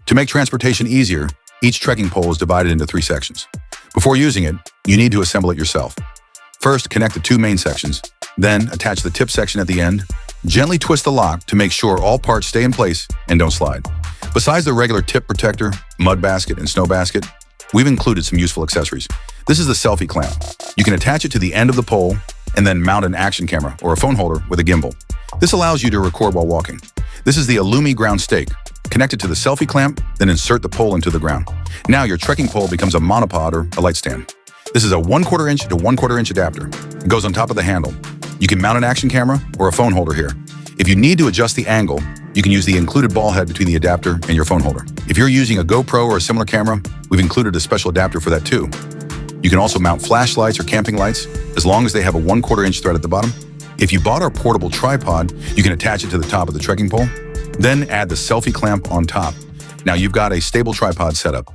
To make transportation easier, each trekking pole is divided into 3 sections. Before using it, you need to assemble it yourself. First, connect the 2 main sections, then attach the tip section at the end. Gently twist the lock to make sure all parts stay in place and don't slide. Besides the regular tip protector, mud basket, and snow basket, we've included some useful accessories. This is the Selfie clamp. You can attach it to the end of the pole and then mount an action camera or a phone holder with a gimbal. This allows you to record while walking. This is the Alumi ground stake. Connect it to the Selfie clamp, then insert the pole into the ground. Now your trekking pole becomes a monopod or a light stand. This is a 1/4 inch to 1/4 inch adapter. It goes on top of the handle. You can mount an action camera or a phone holder here. If you need to adjust the angle, you can use the included ball head between the adapter and your phone holder. If you're using a GoPro or a similar camera, we've included a special adapter for that too. You can also mount flashlights or camping lights, as long as they have a 1/4 inch thread at the bottom. If you bought our portable tripod, you can attach it to the top of the trekking pole, then add the Selfie clamp on top. Now you've got a stable tripod setup.